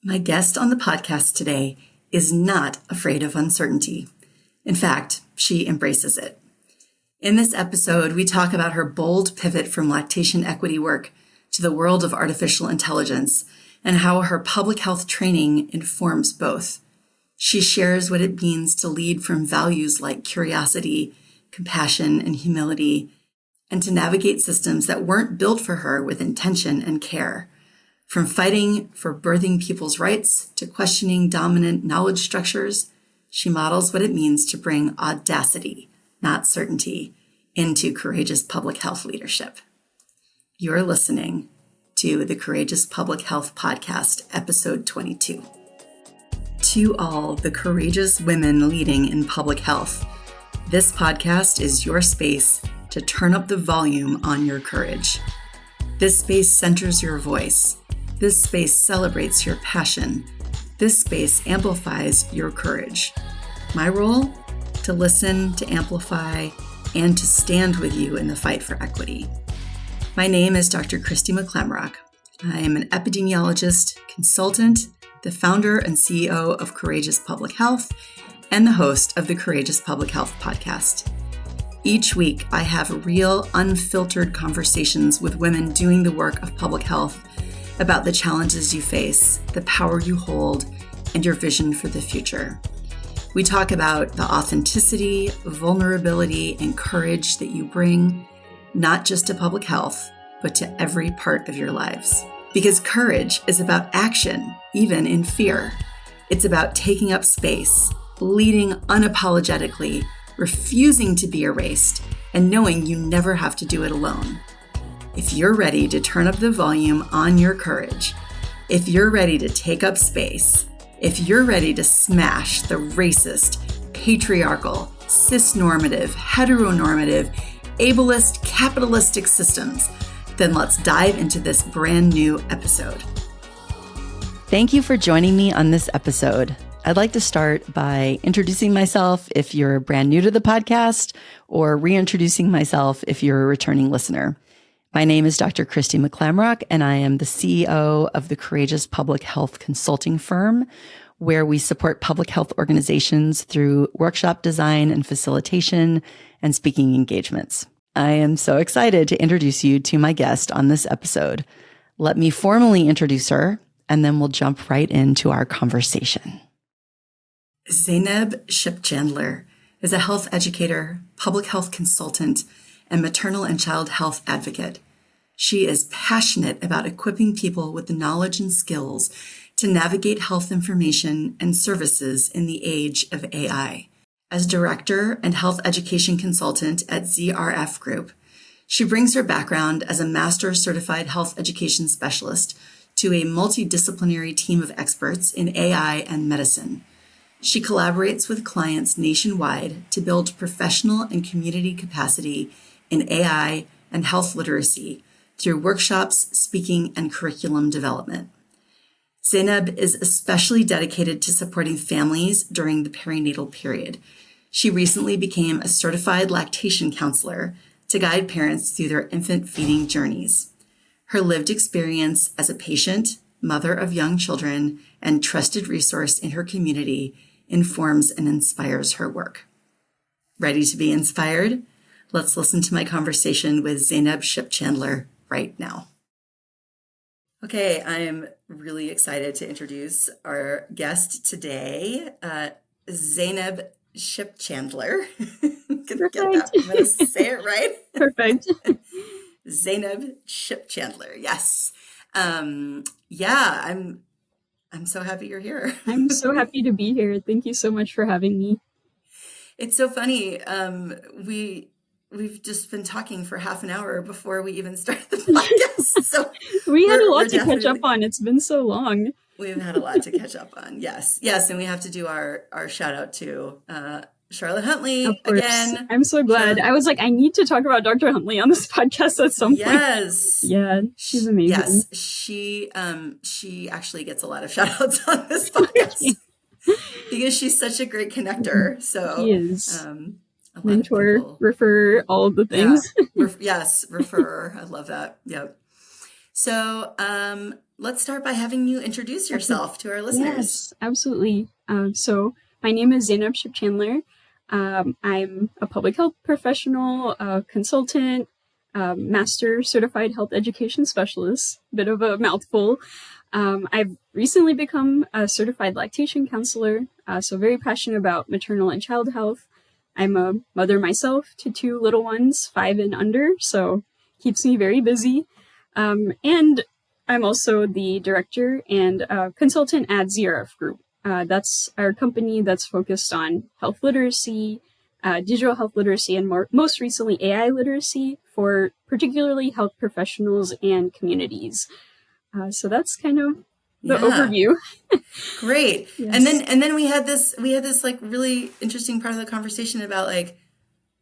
My guest on the podcast today is not afraid of uncertainty. In fact, she embraces it. In this episode, we talk about her bold pivot from lactation equity work to the world of artificial intelligence and how her public health training informs both. She shares what it means to lead from values like curiosity, compassion, and humility, and to navigate systems that weren't built for her with intention and care. From fighting for birthing people's rights to questioning dominant knowledge structures, she models what it means to bring audacity, not certainty, into courageous public health leadership. You're listening to the Courageous Public Health Podcast, episode 22. To all the courageous women leading in public health, this podcast is your space to turn up the volume on your courage. This space centers your voice. This space celebrates your passion. This space amplifies your courage. My role? To listen, to amplify, and to stand with you in the fight for equity. My name is Dr. Christy McClamrock. I am an epidemiologist, consultant, the founder and CEO of Courageous Public Health, and the host of the Courageous Public Health Podcast. Each week, I have real, unfiltered conversations with women doing the work of public health about the challenges you face, the power you hold, and your vision for the future. We talk about the authenticity, vulnerability, and courage that you bring, not just to public health, but to every part of your lives. Because courage is about action, even in fear. It's about taking up space, leading unapologetically, refusing to be erased, and knowing you never have to do it alone. If you're ready to turn up the volume on your courage, if you're ready to take up space, if you're ready to smash the racist, patriarchal, cisnormative, heteronormative, ableist, capitalistic systems, then let's dive into this brand new episode. Thank you for joining me on this episode. I'd like to start by introducing myself if you're brand new to the podcast, or reintroducing myself if you're a returning listener. My name is Dr. Christy McClamrock, and I am the CEO of the Courageous Public Health Consulting Firm, where we support public health organizations through workshop design and facilitation and speaking engagements. I am so excited to introduce you to my guest on this episode. Let me formally introduce her, and then we'll jump right into our conversation. Zainab Shipchandler is a health educator, public health consultant, and maternal and child health advocate. She is passionate about equipping people with the knowledge and skills to navigate health information and services in the age of AI. As director and health education consultant at ZRF Group, she brings her background as a master certified health education specialist to a multidisciplinary team of experts in AI and medicine. She collaborates with clients nationwide to build professional and community capacity in AI and health literacy through workshops, speaking, and curriculum development. Zainab is especially dedicated to supporting families during the perinatal period. She recently became a certified lactation counselor to guide parents through their infant feeding journeys. Her lived experience as a patient, mother of young children, and trusted resource in her community informs and inspires her work. Ready to be inspired? Let's listen to my conversation with Zainab Shipchandler right now. Okay, I am really excited to introduce our guest today, Zainab Shipchandler. I'm going to say it right. Perfect. Zainab Shipchandler, yes. I'm so happy you're here. I'm so happy to be here. Thank you so much for having me. It's so funny. We've just been talking for half an hour before we even started the podcast. So we had a lot to catch up on. It's been so long. We've had a lot to catch up on. Yes. And we have to do our shout out to Charlotte Huntley again. I'm so glad. Charlotte. I was like, I need to talk about Dr. Huntley on this podcast at some point. Yes. Yeah, she's amazing. Yes. She actually gets a lot of shout outs on this podcast because she's such a great connector. So she is. Mentor, refer, all of the things. Yeah. Yes, refer. I love that. Yep. So let's start by having you introduce yourself to our listeners. Yes, absolutely. So my name is Zainab Shipchandler. I'm a public health professional, consultant, master certified health education specialist, bit of a mouthful. I've recently become a certified lactation counselor, so very passionate about maternal and child health. I'm a mother myself to 2 little ones, 5 and under, so keeps me very busy. And I'm also the director and consultant at ZRF Group. That's our company that's focused on health literacy, digital health literacy, and most recently AI literacy for particularly health professionals and communities. So that's kind of the overview. Great. Yes. And then we had this like really interesting part of the conversation about like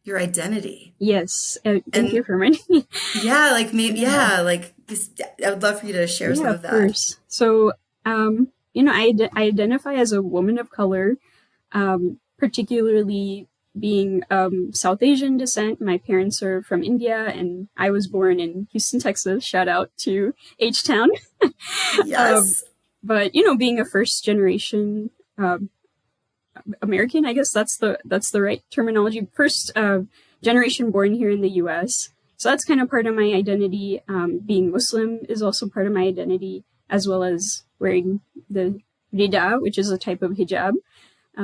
your identity. Yes. Thank you for reminding me. Yeah, like maybe like I would love for you to share some of that. Of course. So I identify as a woman of color, particularly being South Asian descent. My parents are from India, and I was born in Houston, Texas. Shout out to H-Town. Yes. But being a first generation American, I guess that's the right terminology. First generation born here in the U.S. So that's kind of part of my identity. Being Muslim is also part of my identity, as well as wearing the rida, which is a type of hijab.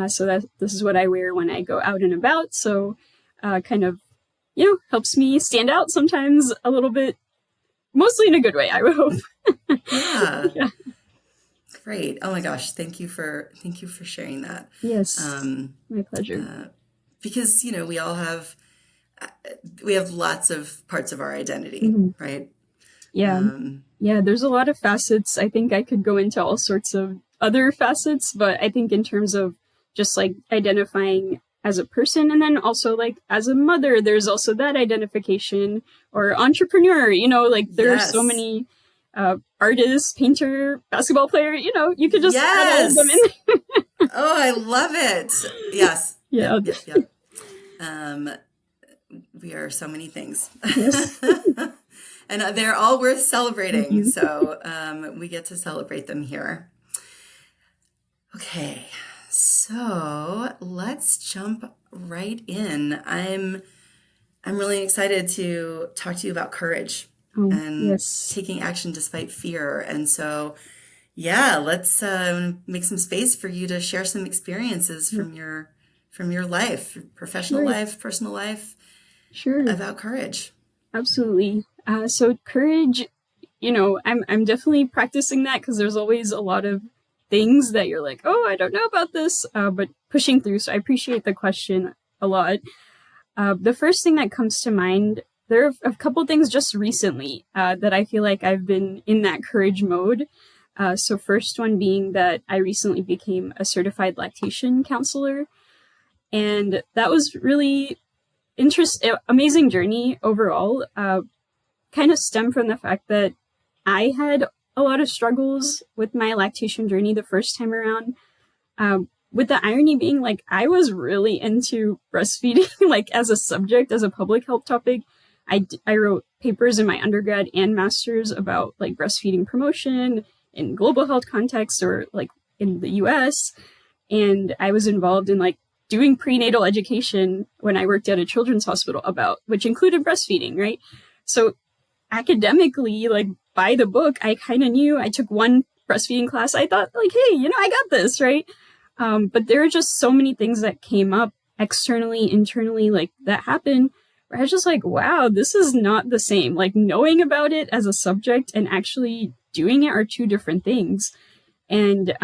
So this is what I wear when I go out and about. So kind of, helps me stand out sometimes a little bit, mostly in a good way, I would hope. Yeah. Great. Oh my gosh. Thank you for sharing that. Yes. My pleasure. Because, we all have lots of parts of our identity, right? Yeah. Yeah. There's a lot of facets. I think I could go into all sorts of other facets, but I think in terms of just like identifying as a person, and then also like as a mother, there's also that identification, or entrepreneur, like there are so many artist, painter, basketball player, you could just add all of them in there. Oh, I love it. Yes. Yeah. Yep. We are so many things. Yes. And they're all worth celebrating. So we get to celebrate them here. Okay. So let's jump right in. I'm really excited to talk to you about courage. And taking action despite fear. And so, let's make some space for you to share some experiences from your life, professional life, personal life, about courage. Absolutely. So courage, I'm definitely practicing that, because there's always a lot of things that you're like, oh, I don't know about this, but pushing through. So I appreciate the question a lot. The first thing that comes to mind, there are a couple things just recently that I feel like I've been in that courage mode. So first one being that I recently became a certified lactation counselor. And that was really amazing journey overall. Kind of stemmed from the fact that I had a lot of struggles with my lactation journey the first time around. With the irony being like, I was really into breastfeeding, like as a subject, as a public health topic. I wrote papers in my undergrad and master's about like breastfeeding promotion in global health context, or like in the US. And I was involved in like doing prenatal education when I worked at a children's hospital which included breastfeeding, right? So academically, like by the book, I kind of knew. I took one breastfeeding class. I thought like, hey, I got this, right? But there are just so many things that came up externally, internally, like that happened. I was just like, wow, this is not the same. Like knowing about it as a subject and actually doing it are two different things. And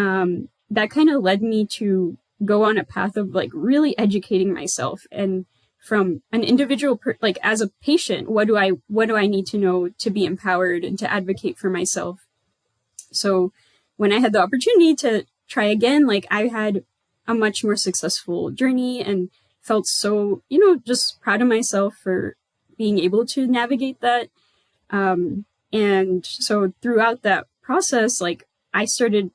that kind of led me to go on a path of like really educating myself. And from an individual, like as a patient, what do I need to know to be empowered and to advocate for myself? So when I had the opportunity to try again, like I had a much more successful journey and felt so, just proud of myself for being able to navigate that. And so throughout that process, like I started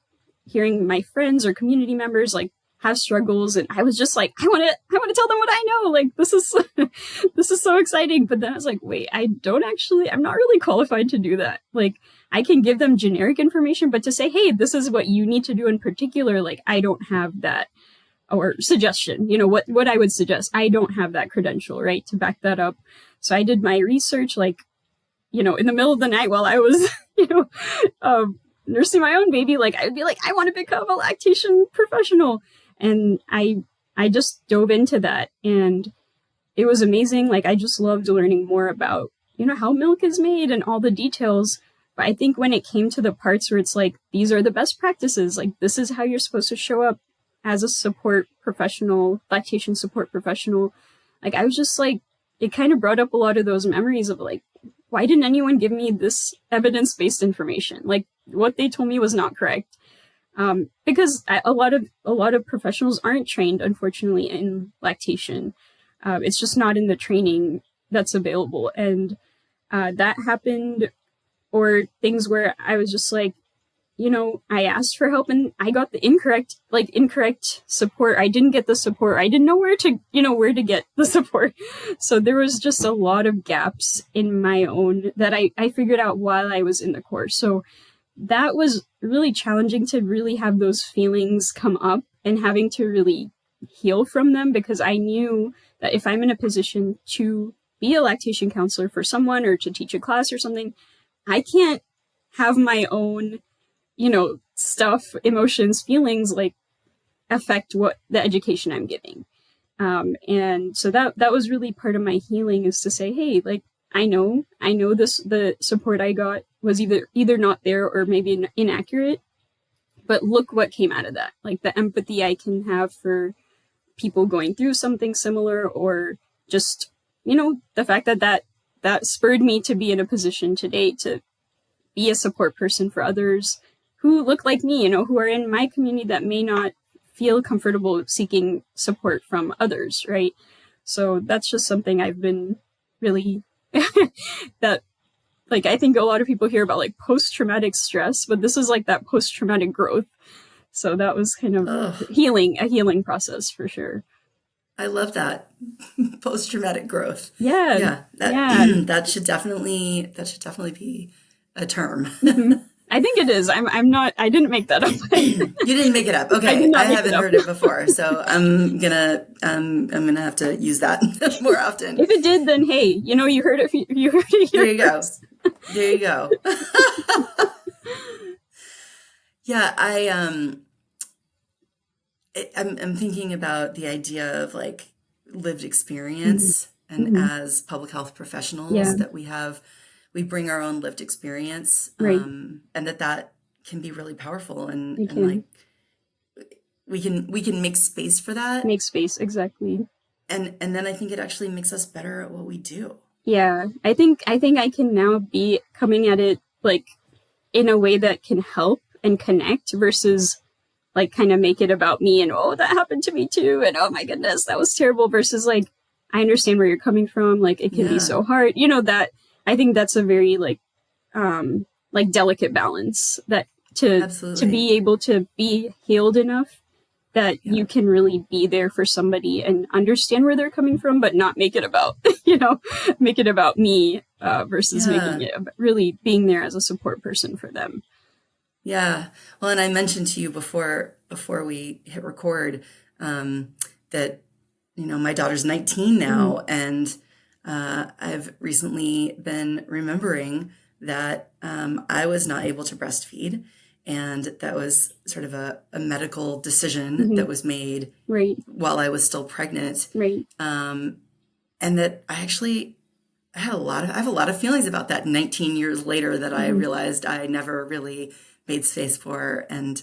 hearing my friends or community members like have struggles, and I was just like, I want to tell them what I know. Like, this is this is so exciting. But then I was like, wait, I'm not really qualified to do that. Like, I can give them generic information, but to say, hey, this is what you need to do in particular, like, I don't have that, or suggestion, what I would suggest. I don't have that credential, right, to back that up. So I did my research, like, in the middle of the night while I was, nursing my own baby. Like, I would be like, I want to become a lactation professional. And I just dove into that, and it was amazing. Like, I just loved learning more about, how milk is made and all the details. But I think when it came to the parts where it's like, these are the best practices, like, this is how you're supposed to show up as a support professional, lactation support professional, like, I was just like, it kind of brought up a lot of those memories of like, why didn't anyone give me this evidence-based information? Like, what they told me was not correct. Because a lot of professionals aren't trained, unfortunately, in lactation. It's just not in the training that's available. And that happened, or things where I was just like, I asked for help and I got the incorrect support. I didn't get the support. I didn't know where to get the support. So there was just a lot of gaps in my own that I figured out while I was in the course. So that was really challenging to really have those feelings come up and having to really heal from them, because I knew that if I'm in a position to be a lactation counselor for someone or to teach a class or something, I can't have my own, stuff, emotions, feelings, like, affect what the education I'm giving. And so that was really part of my healing, is to say, hey, like, I know the support I got was either not there or maybe inaccurate, but look what came out of that. Like, the empathy I can have for people going through something similar, or just, the fact that spurred me to be in a position today to be a support person for others who look like me, who are in my community that may not feel comfortable seeking support from others, right? So that's just something I've been really that, like, I think a lot of people hear about like post-traumatic stress, but this is like that post-traumatic growth. So that was kind of a healing process for sure. I love that. Post-traumatic growth. Yeah. That should definitely be a term. I think it is. I didn't make that up. You didn't make it up. Okay. I haven't heard it before. So I'm gonna have to use that more often. If it did, then hey, you heard it. You heard it here. There you go. Yeah, I'm thinking about the idea of like lived experience, and as public health professionals that we bring our own lived experience, right. And that can be really powerful, and like we can make space for that. Make space, exactly. And then I think it actually makes us better at what we do. Yeah, I think I can now be coming at it like in a way that can help and connect, versus like kind of make it about me and, oh, that happened to me too, and oh my goodness, that was terrible, versus like, I understand where you're coming from, like it can be so hard, that I think that's a very like delicate balance, that to be able to be healed enough that you can really be there for somebody and understand where they're coming from, but not make it about, make it about me, versus making it really being there as a support person for them. Yeah. Well, and I mentioned to you before we hit record, that, my daughter's 19 now, and I've recently been remembering that I was not able to breastfeed, and that was sort of a medical decision that was made while I was still pregnant. Right. And that I have a lot of feelings about that 19 years later that I realized I never really made space for and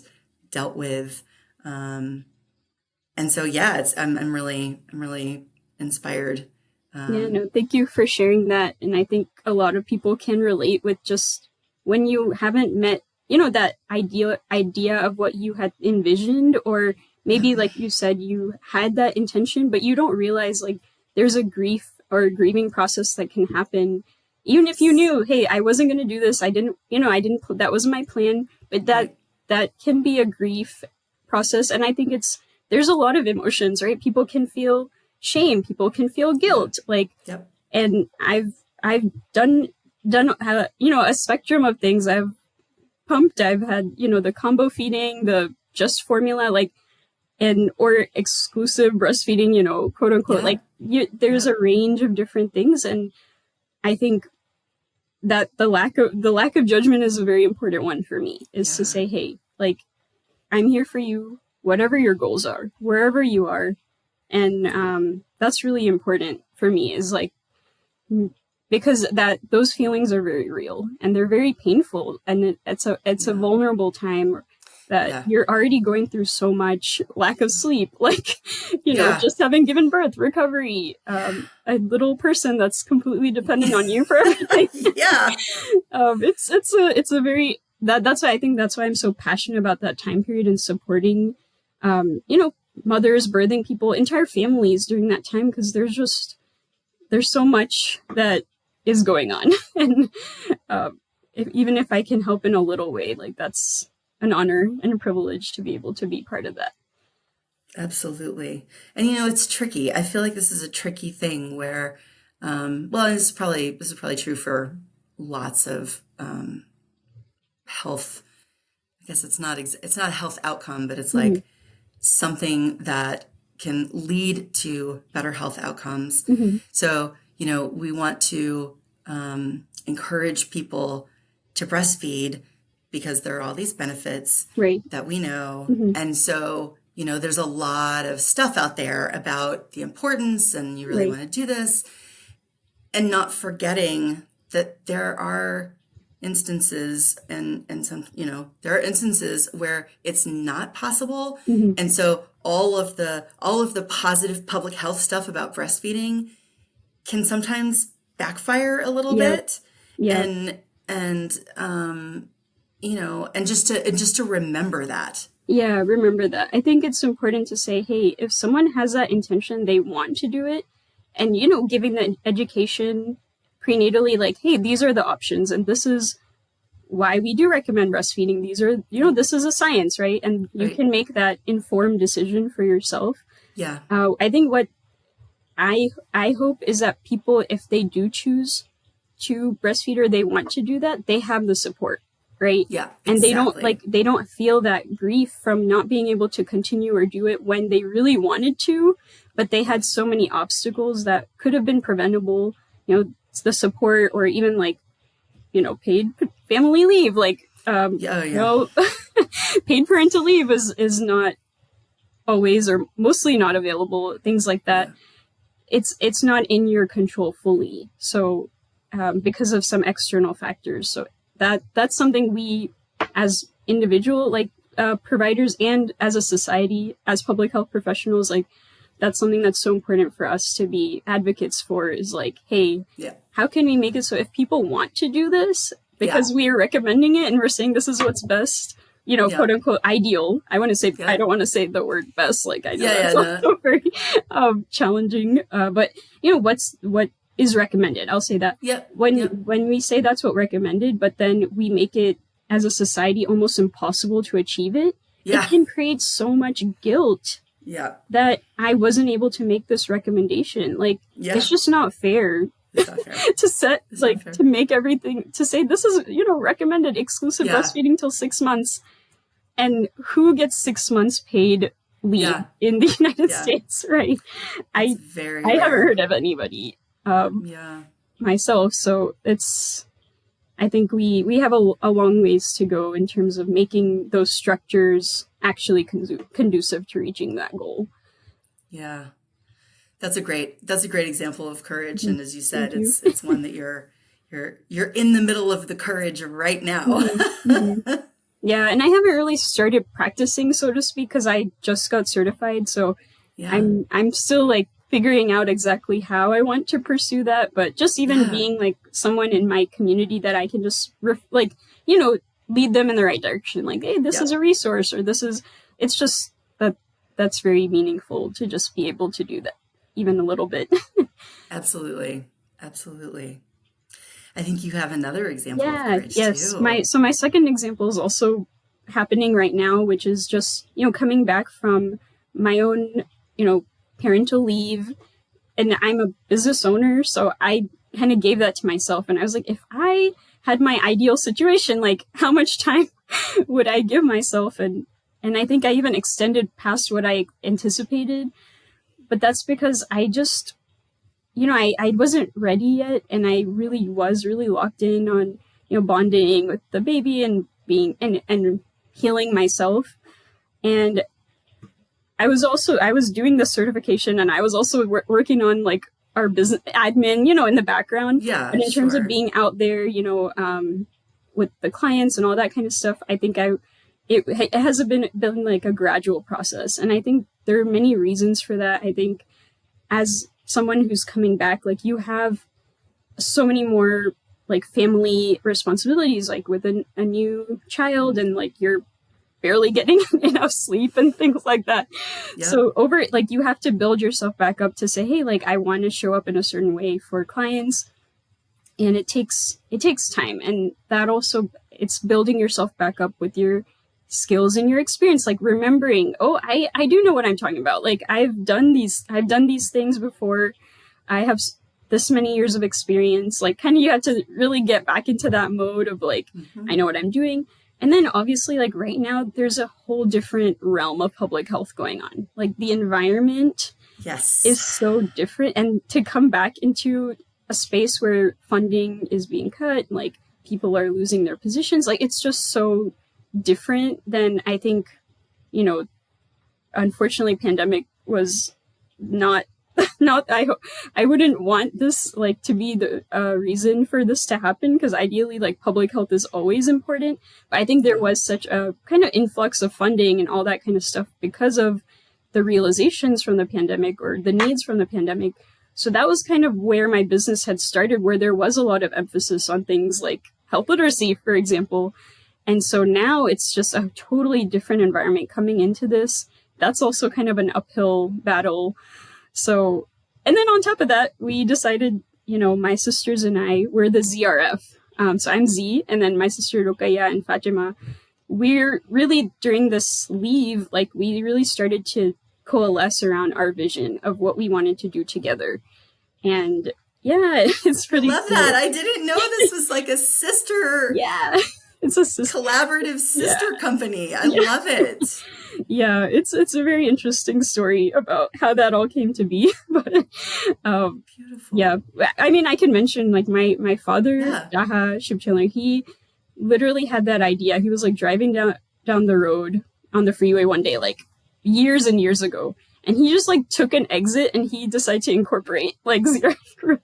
dealt with. And so, I'm really inspired. Thank you for sharing that. And I think a lot of people can relate with just when you haven't met, that idea of what you had envisioned, or maybe like you said, you had that intention, but you don't realize like there's a grief or a grieving process that can happen. Even if you knew, hey, I wasn't going to do this, that wasn't my plan, but that can be a grief process. And I think there's a lot of emotions, right? People can feel shame, people can feel guilt, like, Yep. and I've done a spectrum of things. I've pumped, I've had, the combo feeding, the just formula, like, or exclusive breastfeeding, quote unquote, like there's a range of different things. And I think that the lack of judgment is a very important one for me, is to say, hey, like, I'm here for you, whatever your goals are, wherever you are. And that's really important for me, is like, because those feelings are very real and they're very painful, and it's a vulnerable time that you're already going through so much lack of sleep, like, just having given birth, recovery, a little person that's completely dependent on you for everything. It's a very, that's why I think that's why I'm so passionate about that time period and supporting, mothers, birthing people, entire families during that time, because there's so much that is going on. And even if I can help in a little way, like, that's an honor and a privilege to be able to be part of that. Absolutely. And it's tricky. I feel like this is a tricky thing where, this is probably true for lots of health. I guess it's not a health outcome, but it's like something that can lead to better health outcomes. So, we want to encourage people to breastfeed because there are all these benefits that we know. And so, there's a lot of stuff out there about the importance, and you really want to do this, and not forgetting that there are instances and some, there are instances where it's not possible. And so all of the positive public health stuff about breastfeeding can sometimes backfire a little bit. And just to remember that. Yeah, remember that. I think it's important to say, hey, if someone has that intention, they want to do it, and, giving the education prenatally, like, hey, these are the options, and this is why we do recommend breastfeeding. These are, this is a science, right? And you can make that informed decision for yourself. Yeah. I think what I hope is that people, if they do choose to breastfeed or they want to do that, they have the support. Right. Yeah. And they don't feel that grief from not being able to continue or do it when they really wanted to, but they had so many obstacles that could have been preventable, the support, or even like, paid family leave, like, paid parental leave is not always or mostly not available, things like that. It's not in your control fully. So, because of some external factors. So that's something we, as individual, providers, and as a society, as public health professionals, like, that's something that's so important for us to be advocates for, is like, hey, how can we make it so if people want to do this, because we are recommending it and we're saying this is what's best, quote unquote, ideal. I want to say, I don't want to say the word best. Like, I know that's also very challenging, but what is recommended. I'll say that. When we say that's what recommended, but then we make it as a society almost impossible to achieve it, it can create so much guilt that I wasn't able to make this recommendation. Like, it's just not fair. It's not fair. to set, it's like, to make everything, to say this is, recommended exclusive breastfeeding till 6 months, and who gets 6 months paid leave in the United States, right? I haven't heard of anybody myself. So I think we have a long ways to go in terms of making those structures actually conducive to reaching that goal. Yeah. That's a great example of courage. And as you said, it's one that you're in the middle of the courage right now. Yeah. And I haven't really started practicing, so to speak, because I just got certified. So I'm still like figuring out exactly how I want to pursue that. But just even being like someone in my community that I can just lead them in the right direction. Like, hey, this is a resource, or it's just that's very meaningful to just be able to do that even a little bit. Absolutely. I think you have another example of courage too. My second example is also happening right now, which is just, coming back from my own, parental leave, and I'm a business owner. So I kind of gave that to myself. And I was like, if I had my ideal situation, like how much time would I give myself? And I think I even extended past what I anticipated. But that's because I just, I wasn't ready yet. And I was really locked in on, bonding with the baby and being and healing myself. And I was doing the certification, and I was also working on like our business admin, in the background. Yeah. And in terms of being out there, with the clients and all that kind of stuff, I think it has been like a gradual process. And I think there are many reasons for that. I think as someone who's coming back, like you have so many more like family responsibilities, like with a new child, and like you're barely getting enough sleep and things like that. Yep. So you have to build yourself back up to say, hey, like I want to show up in a certain way for clients. And it takes time. And that also, it's building yourself back up with your skills and your experience, like remembering, I do know what I'm talking about. Like I've done these things before. I have this many years of experience. Like kind of you have to really get back into that mode of like, I know what I'm doing. And then obviously, like right now, there's a whole different realm of public health going on. Like the environment is so different. And to come back into a space where funding is being cut, like people are losing their positions, like it's just so different than I think, unfortunately, pandemic was not I wouldn't want this like to be the reason for this to happen, because ideally like public health is always important. But I think there was such a kind of influx of funding and all that kind of stuff because of the realizations from the pandemic or the needs from the pandemic. So that was kind of where my business had started, where there was a lot of emphasis on things like health literacy, for example. And so now it's just a totally different environment coming into this. That's also kind of an uphill battle. So, and then on top of that, we decided, my sisters and I were the ZRF. So I'm Z, and then my sister Rokaya and Fatima. We're really, during this leave, like we really started to coalesce around our vision of what we wanted to do together. And yeah, it's pretty cool. That. I didn't know this was like a sister. Yeah. It's a collaborative sister company. I love it. Yeah, it's a very interesting story about how that all came to be. But beautiful. Yeah, I mean, I can mention like my father, Zainab Shipchandler. He literally had that idea. He was like driving down the road on the freeway one day, like years and years ago, and he just like took an exit and he decided to incorporate like ZRF Group.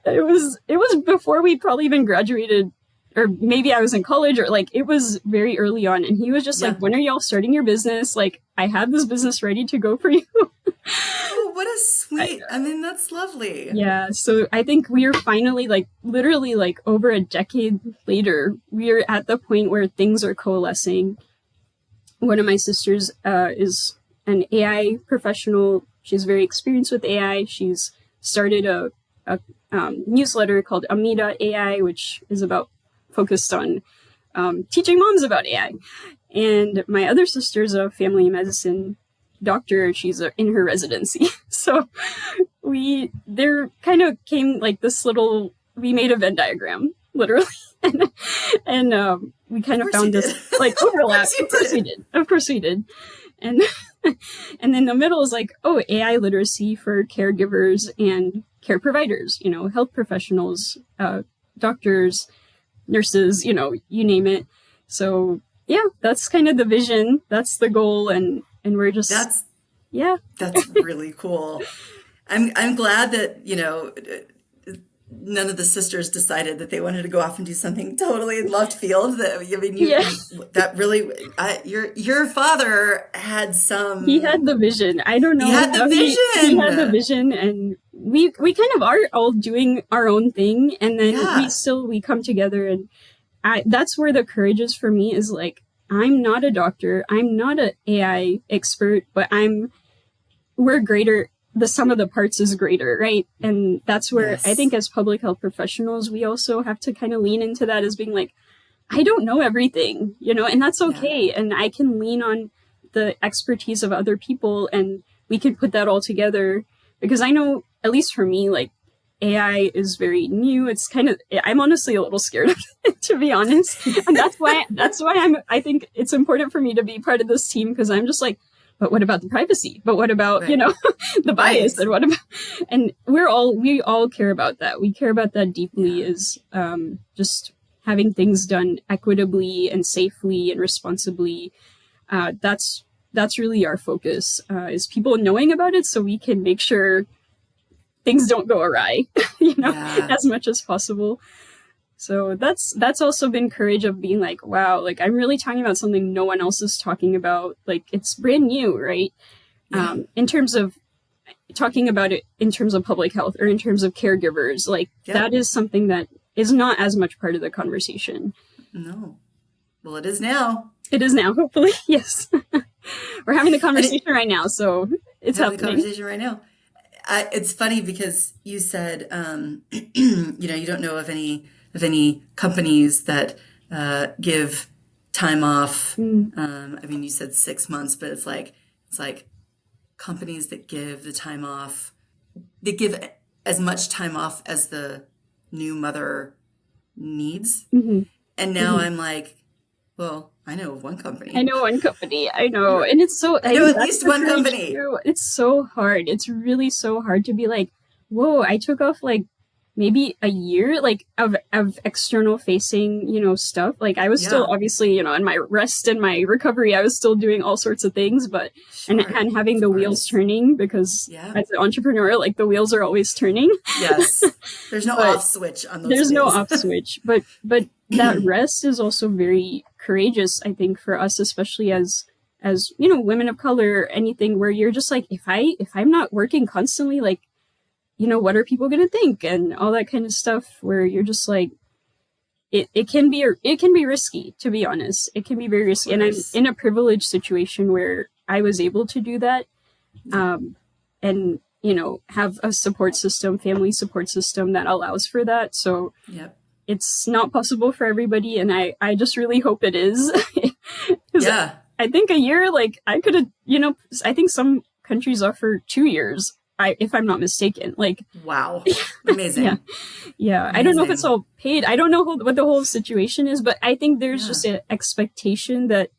It was before we probably even graduated. Or maybe I was in college, or like it was very early on. And he was just like, when are y'all starting your business? Like, I have this business ready to go for you. Oh, what a sweet. I mean, that's lovely. Yeah. So I think we are finally like literally like over a decade later, we're at the point where things are coalescing. One of my sisters is an AI professional. She's very experienced with AI. She's started a newsletter called Amida.ai, which is focused on teaching moms about AI. And my other sister's a family medicine doctor. She's in her residency. So there kind of came like this we made a Venn diagram, literally. and we kind of found this like overlap. Of course we did. And and then the middle is like, AI literacy for caregivers and care providers, health professionals, doctors, nurses, you name it. So yeah, that's kind of the vision. That's the goal. And we're just, that's really cool. I'm glad that, none of the sisters decided that they wanted to go off and do something totally in left field. That really, your father had he had the vision. I don't know. He had the vision, and we kind of are all doing our own thing, and then we come together, and that's where the courage is for me, is like, I'm not a doctor, I'm not an AI expert, but we're greater. The sum of the parts is greater, right? And that's where I think as public health professionals, we also have to kind of lean into that as being like, I don't know everything, and that's okay. Yeah. And I can lean on the expertise of other people and we can put that all together. Because I know, at least for me, like AI is very new. It's kind of, I'm honestly a little scared of it, to be honest. And that's why I think it's important for me to be part of this team, because I'm just like, but what about the privacy? But what about, right. The bias? And what about, and we all care about that. We care about that deeply, is just having things done equitably and safely and responsibly. That's really our focus, is people knowing about it so we can make sure things don't go awry, as much as possible. So that's also been courage of being like, wow, like I'm really talking about something no one else is talking about. Like it's brand new, right? Yeah. In terms of talking about it in terms of public health or in terms of caregivers, like that is something that is not as much part of the conversation. No. Well, it is now. It is now, hopefully. Yes. We're having the conversation right now, so it's happening. The conversation right now. It's funny because you said, you don't know of any companies that give time off. I mean, you said 6 months, but it's like companies that give the time off. They give as much time off as the new mother needs. Mm-hmm. And now I'm like, well, I know of one company. I know. And it's so, I know at least one company. True. It's so hard. It's really so hard to be like, whoa, I took off like maybe a year like of external facing, stuff. Like I was still obviously, in my rest and my recovery, I was still doing all sorts of things, but and having the wheels turning, because as an entrepreneur, like the wheels are always turning. Yes. There's no off switch on those There's wheels. no off switch. But that rest is also very courageous, I think, for us, especially as women of color, anything where you're just like, if I'm not working constantly, like, what are people going to think and all that kind of stuff, where you're just like, it can be risky, to be honest. It can be very risky. And I'm in a privileged situation where I was able to do that. And, have a support system, family support system that allows for that. So it's not possible for everybody. And I just really hope it is. I think a year, like I could have, I think some countries offer 2 years. If I'm not mistaken, like, wow, amazing. Yeah. Amazing. I don't know if it's all paid. I don't know what the whole situation is, but I think there's just an expectation that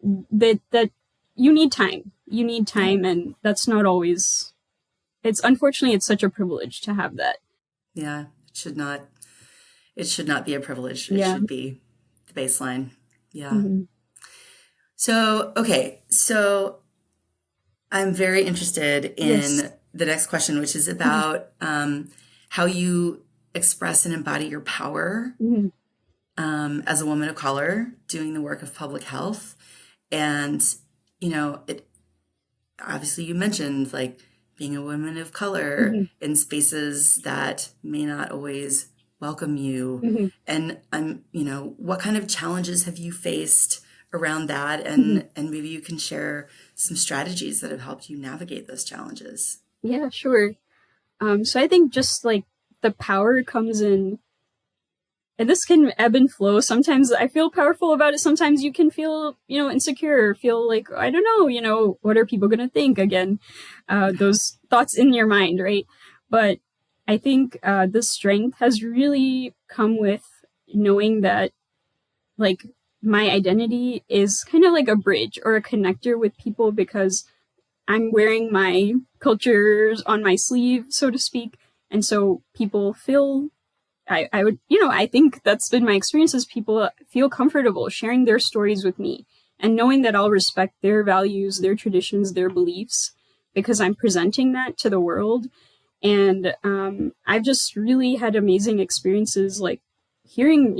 you need time. And that's not always. Unfortunately, it's such a privilege to have that. Yeah, it should not be a privilege. It should be the baseline. Yeah. Mm-hmm. So I'm very interested in the next question, which is about how you express and embody your power as a woman of color doing the work of public health. And, obviously you mentioned like being a woman of color in spaces that may not always welcome you. And what kind of challenges have you faced around that? And maybe you can share some strategies that have helped you navigate those challenges. Yeah, sure. So I think just like the power comes in, and this can ebb and flow. Sometimes I feel powerful about it. Sometimes you can feel, insecure, feel like, I don't know, what are people going to think again? Those thoughts in your mind, right? But I think the strength has really come with knowing that, like, my identity is kind of like a bridge or a connector with people, because I'm wearing my cultures on my sleeve, so to speak. And so people feel, I think that's been my experience, is people feel comfortable sharing their stories with me and knowing that I'll respect their values, their traditions, their beliefs, because I'm presenting that to the world. And I've just really had amazing experiences, like hearing,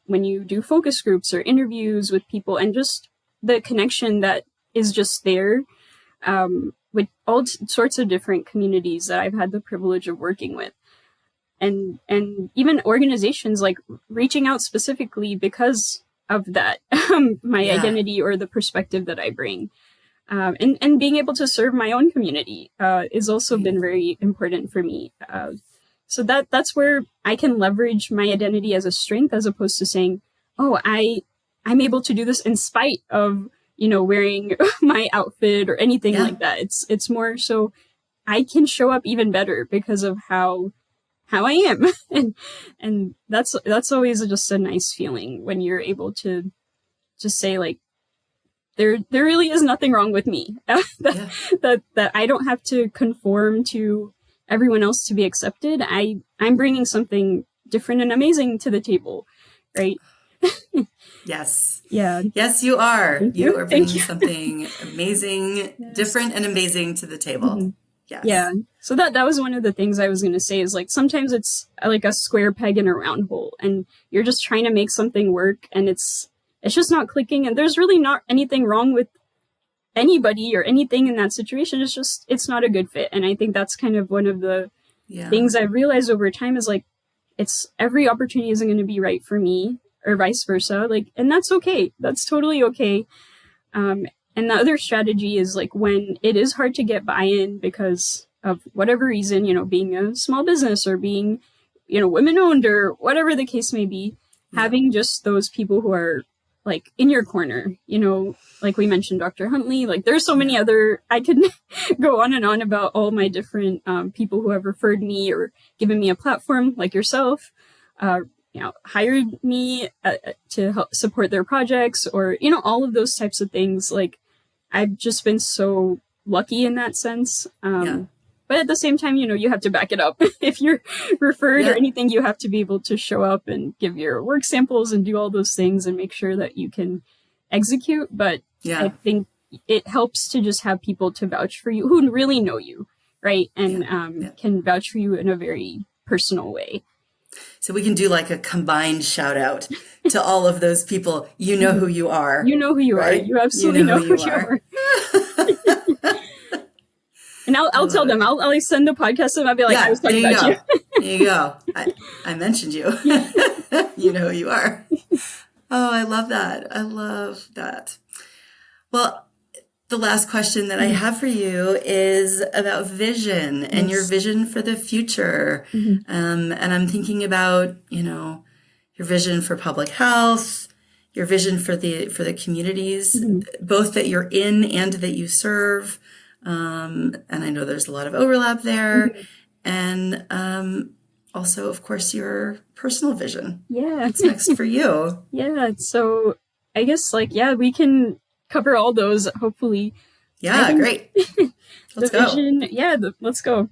when you do focus groups or interviews with people, and just the connection that is just there with all sorts of different communities that I've had the privilege of working with. And even organizations, like reaching out specifically because of that, my identity or the perspective that I bring. And being able to serve my own community has also been very important for me. So that's where I can leverage my identity as a strength, as opposed to saying, oh, I'm able to do this in spite of, wearing my outfit or anything Yeah. like that. It's more so I can show up even better because of how I am. and that's always just a nice feeling when you're able to just say like, there really is nothing wrong with me. that I don't have to conform to everyone else to be accepted. I'm bringing something different and amazing to the table, right? Yes. Yeah. Yes, you are. Thank You you. are Thank bringing you. something amazing, Yes. different and amazing to the table. Mhm. Yes. Yeah. So that was one of the things I was going to say is like, sometimes it's like a square peg in a round hole and you're just trying to make something work and it's just not clicking, and there's really not anything wrong with anybody or anything in that situation. It's not a good fit. And I think that's kind of one of the things I've realized over time is like, it's every opportunity isn't going to be right for me or vice versa. Like, and that's okay. That's totally okay. And the other strategy is like when it is hard to get buy-in because of whatever reason, being a small business or being, women owned or whatever the case may be, having just those people who are like in your corner, like we mentioned, Dr. Huntley, like there's so many other, I could go on and on about all my different people who have referred me or given me a platform like yourself, hired me to help support their projects or, all of those types of things. Like I've just been so lucky in that sense. But at the same time, you have to back it up. If you're referred or anything, you have to be able to show up and give your work samples and do all those things and make sure that you can execute. But I think it helps to just have people to vouch for you who really know you, right? And can vouch for you in a very personal way. So we can do like a combined shout out to all of those people. You know who you are. You know who you right? are. You absolutely know who you are. And I'll tell them. I'll send the podcast to them. I'll be like, I was talking about you. There you go. I mentioned you. You know who you are. Oh, I love that. I love that. Well, the last question that I have for you is about vision and your vision for the future. And I'm thinking about, your vision for public health, your vision for the communities, both that you're in and that you serve. And I know there's a lot of overlap there. And also, of course, your personal vision. Yeah. What's next for you? Yeah. So I guess we can cover all those, hopefully. Yeah, great. Let's go. Vision, let's go.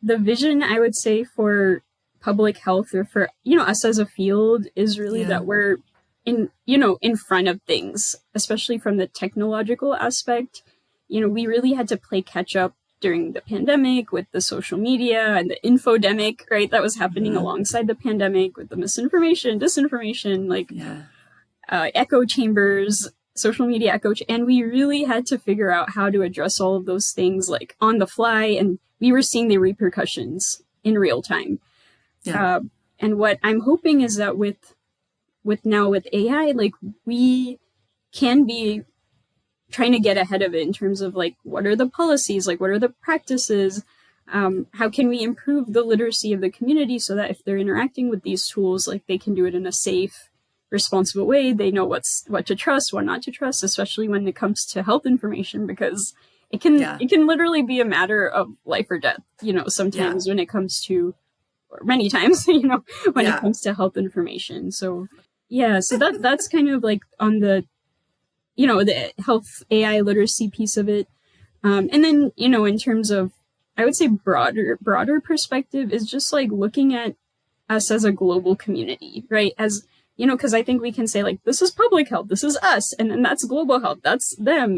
The vision, I would say, for public health or for, us as a field is really that we're in front of things, especially from the technological aspect. We really had to play catch up during the pandemic with the social media and the infodemic, right? That was happening alongside the pandemic with the misinformation, disinformation, echo chambers, social media echo. And we really had to figure out how to address all of those things like on the fly. And we were seeing the repercussions in real time. And what I'm hoping is that with AI, we can be trying to get ahead of it in terms of what are the policies, what are the practices, how can we improve the literacy of the community so that if they're interacting with these tools, they can do it in a safe, responsible way. They know what to trust, what not to trust, especially when it comes to health information, because it can literally be a matter of life or death, sometimes when it comes to, or many times, when it comes to health information. So that's kind of on the the health AI literacy piece of it. And then, in terms of, I would say broader perspective is just looking at us as a global community, right? As, because I think we can say this is public health, this is us, and then that's global health, that's them,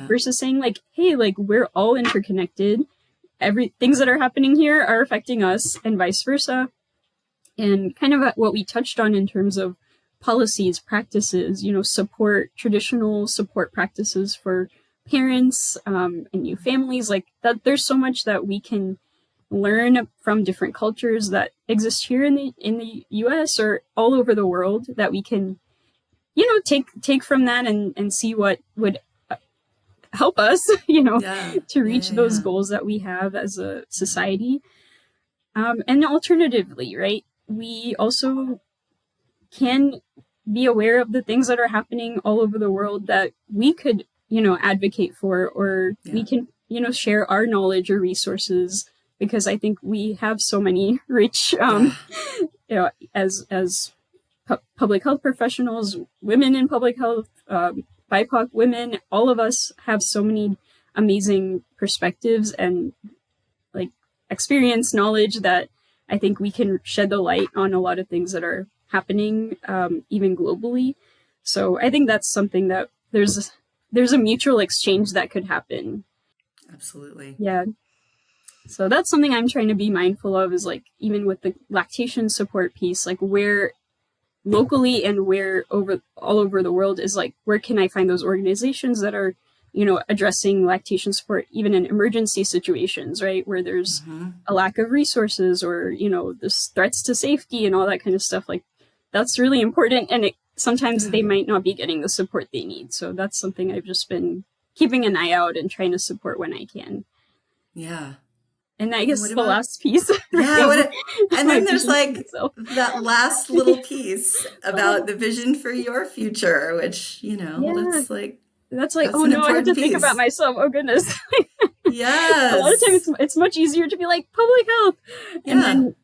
versus saying hey, we're all interconnected. Things that are happening here are affecting us and vice versa. And kind of what we touched on in terms of policies, practices, traditional support practices for parents and new families, that there's so much that we can learn from different cultures that exist here in the US or all over the world that we can, take from that and see what would help us, to reach those goals that we have as a society. And alternatively, right, we also can be aware of the things that are happening all over the world that we could, advocate for, or we can, share our knowledge or resources, because I think we have so many rich, as public health professionals, women in public health, BIPOC women, all of us have so many amazing perspectives and like experience, knowledge, that I think we can shed the light on a lot of things that are happening, even globally. So I think that's something that there's a mutual exchange that could happen. Absolutely. Yeah. So that's something I'm trying to be mindful of, is like, even with the lactation support piece, like where locally and where all over the world is like, where can I find those organizations that are, addressing lactation support, even in emergency situations, right? Where there's a lack of resources, or, this threats to safety and all that kind of stuff. Like, that's really important. And sometimes they might not be getting the support they need. So that's something I've just been keeping an eye out and trying to support when I can. Yeah. And I guess the last piece. Yeah. And then there's like that last little piece about the vision for your future, which, that's like, oh no, I have to think about myself. Oh goodness. Yes. A lot of times it's much easier to be like public health. And then,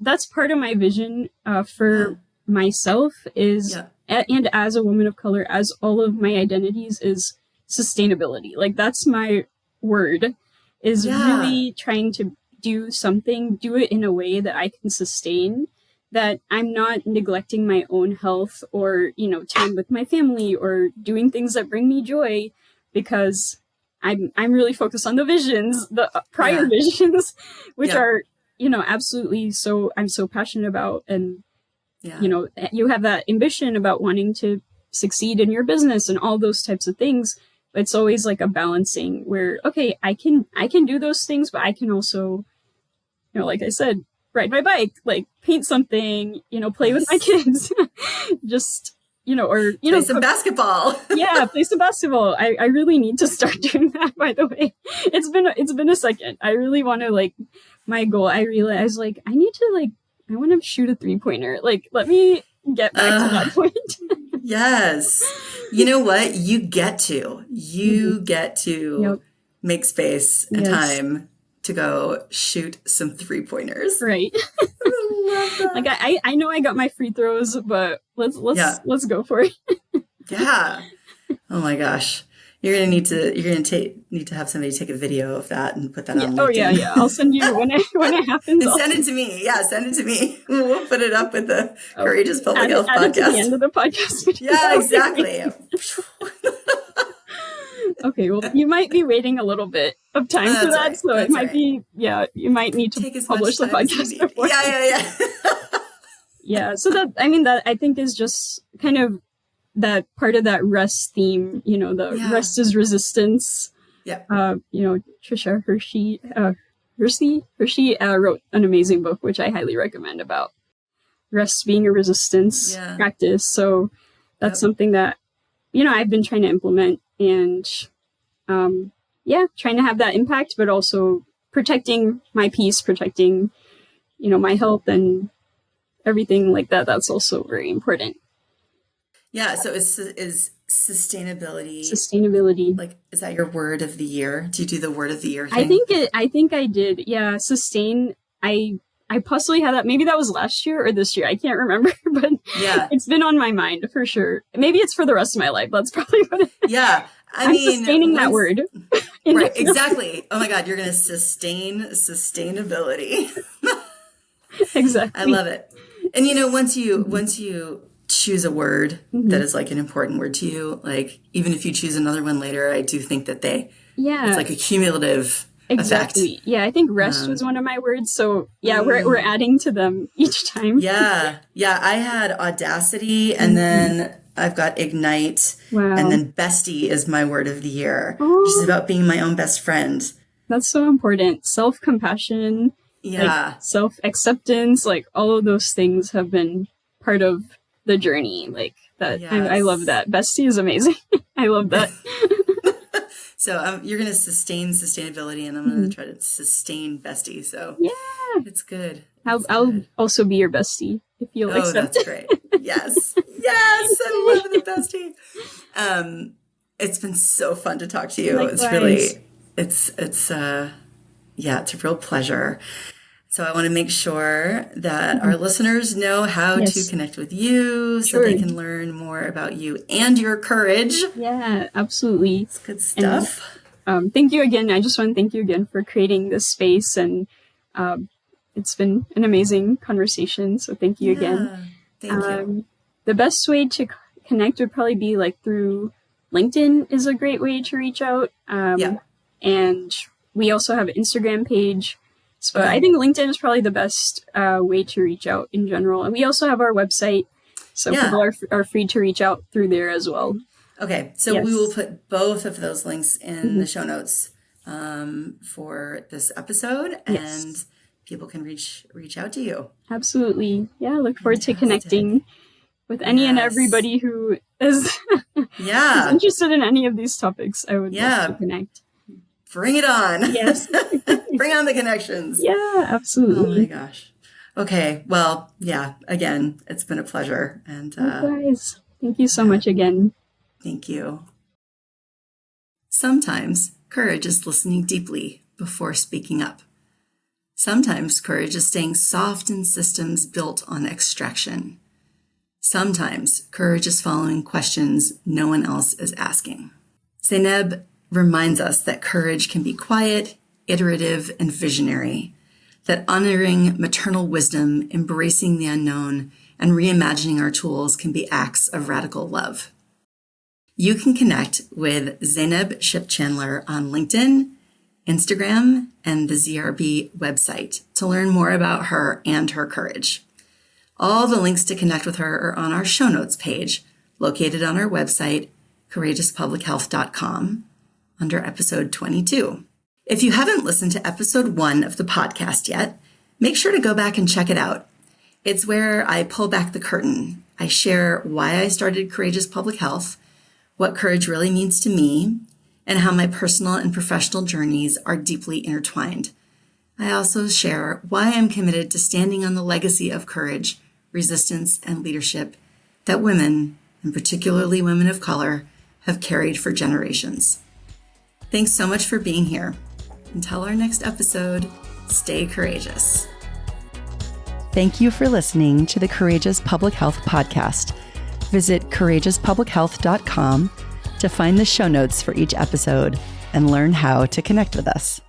that's part of my vision for myself is, and as a woman of color, as all of my identities, is sustainability. Like, that's my word, is really trying to do it in a way that I can sustain, that I'm not neglecting my own health or, time with my family or doing things that bring me joy, because I'm really focused on the visions, the prior visions, which are, absolutely I'm so passionate about. And, you have that ambition about wanting to succeed in your business and all those types of things. It's always like a balancing where, okay, I can do those things, but I can also, like I said, ride my bike, like paint something, play with my kids, just, or, play some basketball. Play some basketball. I really need to start doing that, by the way. It's been a second. I really want to, like, my goal, I realized, like, I want to shoot a 3-pointer. Like, let me get back to that point. Yes. You know what? You get to make space and time to go shoot some 3-pointers. Right. I love that. Like, I know I got my free throws, but let's go for it. Yeah. Oh my gosh. You're gonna need to have somebody take a video of that and put that on LinkedIn. Oh yeah. I'll send you when it happens. And send it to me. Yeah, send it to me. We'll put it up with the Courageous Public Health podcast. It to the end of the podcast. Yeah, exactly. Okay, well, you might be waiting a little bit of time for that, right. So it might be, you might need to publish the podcast before. Yeah. Yeah, so that I think is just kind of that part of that rest theme, rest is resistance. Yeah. Trisha Hershey wrote an amazing book, which I highly recommend, about rest being a resistance practice. So that's something that, I've been trying to implement, and trying to have that impact, but also protecting my peace, protecting, my health and everything like that. That's also very important. Yeah. So is sustainability, like, is that your word of the year? Do you do the word of the year thing? I think I did. Yeah. Sustain. I possibly had that. Maybe that was last year or this year. I can't remember, but it's been on my mind for sure. Maybe it's for the rest of my life. That's probably what it is. Yeah. I'm sustaining that word. Right. Exactly. Oh my God. You're going to sustain sustainability. Exactly. I love it. And once you choose a word that is like an important word to you, like, even if you choose another one later, I do think that it's like a cumulative exactly effect. Yeah, I think rest was one of my words, so we're adding to them each time. I had audacity, and then I've got ignite, and then bestie is my word of the year, which is about being my own best friend. That's so important. Self-compassion, self-acceptance, like, all of those things have been part of the journey, like that. I love that. Bestie is amazing. I love that. So you're going to sustain sustainability, and I'm going to try to sustain bestie. So it's good. I'll also be your bestie if you'll accept. That's great. Yes. Yes. I love the bestie. It's been so fun to talk to you. Likewise. It's really, it's a real pleasure. So I want to make sure that our listeners know how to connect with you so they can learn more about you and your courage. Yeah, absolutely. It's good stuff. And, thank you again. I just want to thank you again for creating this space, and it's been an amazing conversation. So thank you again. Thank you. The best way to connect would probably be like through LinkedIn is a great way to reach out. And we also have an Instagram page. So I think LinkedIn is probably the best way to reach out in general. And we also have our website. So people are free to reach out through there as well. Okay. So we will put both of those links in the show notes for this episode. And people can reach out to you. Absolutely. Yeah. Look forward to connecting with any and everybody who is, is interested in any of these topics. I would love to connect. Bring it on. Yes. Bring on the connections. Yeah, absolutely. Oh my gosh. Okay. Well, again, it's been a pleasure. And guys, thank you so much again. Thank you. Sometimes courage is listening deeply before speaking up. Sometimes courage is staying soft in systems built on extraction. Sometimes courage is following questions no one else is asking. Zainab reminds us that courage can be quiet, iterative, and visionary, that honoring maternal wisdom, embracing the unknown, and reimagining our tools can be acts of radical love. You can connect with Zainab Shipchandler on LinkedIn, Instagram, and the ZRB website to learn more about her and her courage. All the links to connect with her are on our show notes page, located on our website, courageouspublichealth.com, under episode 22. If you haven't listened to episode 1 of the podcast yet, make sure to go back and check it out. It's where I pull back the curtain. I share why I started Courageous Public Health, what courage really means to me, and how my personal and professional journeys are deeply intertwined. I also share why I'm committed to standing on the legacy of courage, resistance, and leadership that women, and particularly women of color, have carried for generations. Thanks so much for being here. Until our next episode, stay courageous. Thank you for listening to the Courageous Public Health Podcast. Visit courageouspublichealth.com to find the show notes for each episode and learn how to connect with us.